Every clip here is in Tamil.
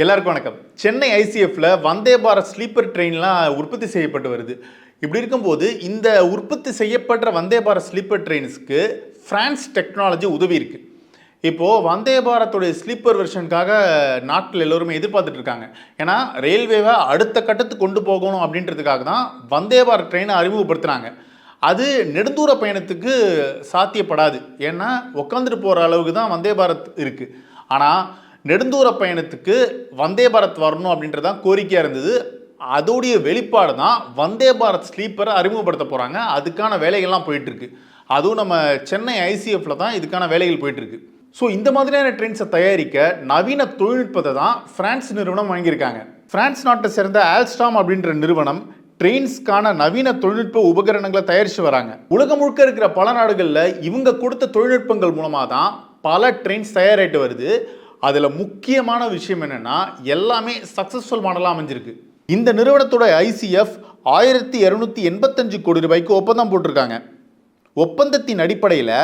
எல்லாருக்கும் வணக்கம். சென்னை ஐசிஎஃப்ல வந்தே பாரத் ஸ்லீப்பர் ட்ரெயின்லாம் உற்பத்தி செய்யப்பட்டு வருது. இப்படி இருக்கும்போது இந்த உற்பத்தி செய்யப்படுற Vande Bharat sleeper ட்ரெயின்ஸ்க்கு France technology உதவி இருக்கு. இப்போது வந்தே பாரத்துடைய ஸ்லீப்பர் வெர்ஷனுக்காக நாட்டில் எல்லோருமே எதிர்பார்த்துட்டு இருக்காங்க. ஏன்னா ரயில்வேவை அடுத்த கட்டத்துக்கு கொண்டு போகணும் அப்படின்றதுக்காக தான் வந்தே பாரத் ட்ரெயினை அறிமுகப்படுத்துனாங்க. அது நெடுந்தூர பயணத்துக்கு சாத்தியப்படாது. ஏன்னா உட்காந்துட்டு போகிற அளவுக்கு தான் வந்தே பாரத் இருக்குது. ஆனால் நெடுந்தூர பயணத்துக்கு வந்தே பாரத் வரணும் அப்படின்றதான் கோரிக்கையாக இருந்தது. அதோடைய வெளிப்பாடு தான் வந்தே பாரத் ஸ்லீப்பரை அறிமுகப்படுத்த போகிறாங்க. அதுக்கான வேலைகள்லாம் போயிட்டுருக்கு. அதுவும் நம்ம சென்னை ஐசிஎஃப்ல தான் இதுக்கான வேலைகள் போயிட்டுருக்கு. ஸோ இந்த மாதிரியான ட்ரெயின்ஸை தயாரிக்க நவீன தொழில்நுட்பத்தை தான் ஃப்ரான்ஸ் நிறுவனம் வாங்கியிருக்காங்க. ஃப்ரான்ஸ் நாட்டை சேர்ந்த ஆல்ஸ்டாம் அப்படின்ற நிறுவனம் ட்ரெயின்ஸ்க்கான நவீன தொழில்நுட்ப உபகரணங்களை தயாரித்து வராங்க. உலகம் முழுக்க இருக்கிற பல நாடுகளில் இவங்க கொடுத்த தொழில்நுட்பங்கள் மூலமாக தான் பல ட்ரெயின்ஸ் தயாராகிட்டு வருது. அதில் முக்கியமான விஷயம் என்னென்னா எல்லாமே சக்ஸஸ்ஃபுல் மாடலாக அமைஞ்சிருக்கு. இந்த நிறுவனத்தோட ஐசிஎஃப் 1285 கோடி ரூபாய்க்கு ஒப்பந்தம் போட்டிருக்காங்க. ஒப்பந்தத்தின் அடிப்படையில்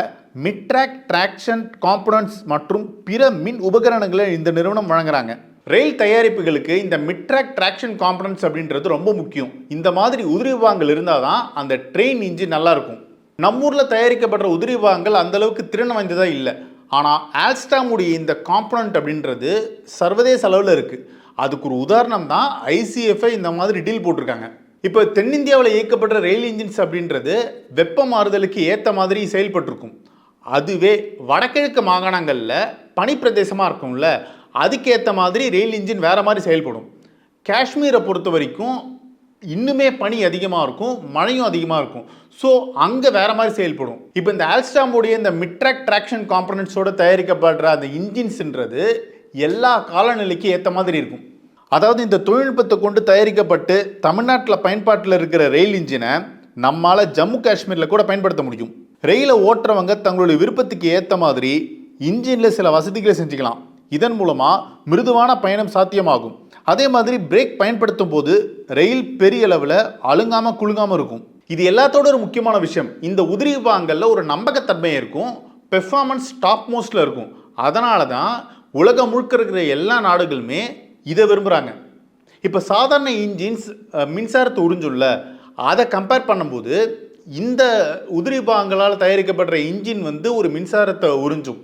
மிட்ராக் டிராக்ஷன் காம்பனன்ட்ஸ் மற்றும் பிற மின் உபகரணங்களை இந்த நிறுவனம் வழங்குறாங்க. ரயில் தயாரிப்புகளுக்கு இந்த மிட்ராக் டிராக்ஷன் காம்பனன்ட்ஸ் அப்படின்றது ரொம்ப முக்கியம். இந்த மாதிரி உதிரி பாகங்கள் இருந்தால் தான் அந்த ட்ரெயின் இன்ஜின் நல்லாயிருக்கும். நம்மூரில் தயாரிக்கப்படுற உதிரி பாகங்கள் அந்தளவுக்கு திறன் வாய்ந்ததாக இல்லை. ஆனால் ஆல்ஸ்டாமுடைய இந்த காம்பனண்ட் அப்படின்றது சர்வதேச அளவில் இருக்குது. அதுக்கு ஒரு உதாரணம் தான் ஐசிஎஃப்ஐ இந்த மாதிரி டீல் போட்டிருக்காங்க. இப்போ தென்னிந்தியாவில் இயக்கப்படுற ரயில் இன்ஜின்ஸ் அப்படின்றது வெப்ப மாறுதலுக்கு ஏற்ற மாதிரி செயல்பட்டுருக்கும். அதுவே வடகிழக்கு மாகாணங்களில் பனிப்பிரதேசமாக இருக்கும்ல, அதுக்கேற்ற மாதிரி ரயில் இன்ஜின் வேறு மாதிரி செயல்படும். காஷ்மீரை பொறுத்த வரைக்கும் இன்னுமே பனி அதிகமாக இருக்கும், மழையும் அதிகமாக இருக்கும். ஸோ அங்கே வேறு மாதிரி செயல்படும். இப்போ இந்த ஆல்ஸ்டாமுடைய இந்த மிட்ராக் டிராக்ஷன் காம்பனன்ட்ஸோடு தயாரிக்கப்படுற அந்த இன்ஜின்ஸ்ன்றது எல்லா காலநிலைக்கு ஏற்ற மாதிரி இருக்கும். அதாவது இந்த தொழில்நுட்பத்தை கொண்டு தயாரிக்கப்பட்டு தமிழ்நாட்டில் பயன்பாட்டில் இருக்கிற ரயில் இன்ஜினை நம்மால் ஜம்மு காஷ்மீரில் கூட பயன்படுத்த முடியும். ரயிலை ஓட்டுறவங்க தங்களுடைய விருப்பத்துக்கு ஏற்ற மாதிரி இன்ஜினில் சில வசதிகளை செஞ்சுக்கலாம். இதன் மூலமாக மிருதுவான பயணம் சாத்தியமாகும். அதே மாதிரி பிரேக் பயன்படுத்தும் போது ரயில் பெரிய அளவில் அழுங்காமல் குலுங்காமல் இருக்கும். இது எல்லாத்தோட ஒரு முக்கியமான விஷயம், இந்த உதிரி பாகங்களில் ஒரு நம்பகத்தன்மை இருக்கும், பெர்ஃபார்மன்ஸ் டாப் மோஸ்டில் இருக்கும். அதனால தான் உலகம் முழுக்க இருக்கிற எல்லா நாடுகளுமே இதை விரும்புகிறாங்க. இப்போ சாதாரண இன்ஜின்ஸ் மின்சாரத்தை உறிஞ்சுள்ள அதை கம்பேர் பண்ணும்போது இந்த உதிரி பாகங்களால் தயாரிக்கப்படுற இன்ஜின் ஒரு மின்சாரத்தை உறிஞ்சும்.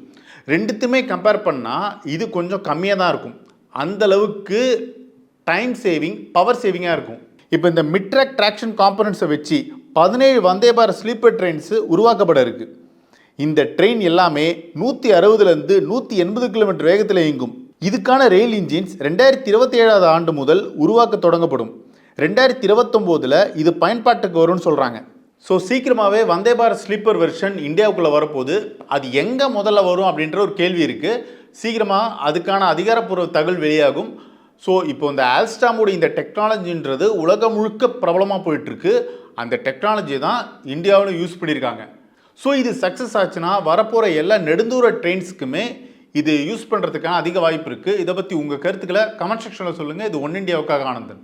ரெண்டுத்துமே கம்பேர் பண்ணால் இது கொஞ்சம் கம்மியாக தான் இருக்கும். அந்தளவுக்கு டைம் சேவிங், பவர் சேவிங்காக இருக்கும். இப்போ இந்த மிட்ராக் டிராக்ஷன் காம்பனன்ட்ஸை வச்சு 17 வந்தே பாரத் ஸ்லீப்பர் ட்ரெயின்ஸு உருவாக்கப்பட இருக்குது. இந்த ட்ரெயின் எல்லாமே 160லேருந்து 180 கிலோமீட்டர் வேகத்தில் இயங்கும். இதுக்கான ரயில் இன்ஜின்ஸ் 2027 ஆண்டு முதல் உருவாக்க தொடங்கப்படும். 2029 இது பயன்பாட்டுக்கு வரும்னு சொல்கிறாங்க. ஸோ சீக்கிரமாகவே வந்தே பாரத் ஸ்லீப்பர் வெர்ஷன் இந்தியாவுக்குள்ளே வரப்போகுது. அது எங்கே முதல்ல வரும் அப்படின்ற ஒரு கேள்வி இருக்குது. சீக்கிரமாக அதுக்கான அதிகாரப்பூர்வ தகவல் வெளியாகும். ஸோ இப்போ இந்த ஆல்ஸ்டாமுடைய இந்த டெக்னாலஜின்றது உலகம் முழுக்க பிரபலமாக போயிட்டுருக்கு. அந்த டெக்னாலஜி தான் இந்தியாவில் யூஸ் பண்ணியிருக்காங்க. ஸோ இது சக்ஸஸ் ஆச்சுன்னா வரப்போகிற எல்லா நெடுந்தூர ட்ரெயின்ஸுக்குமே இது யூஸ் பண்ணுறதுக்கான அதிக வாய்ப்பு இருக்குது. இதை பற்றி உங்கள் கருத்துக்களை கமெண்ட் செக்ஷனில் சொல்லுங்கள். இது ஒன் இண்டியாவுக்காக ஆனந்தன்.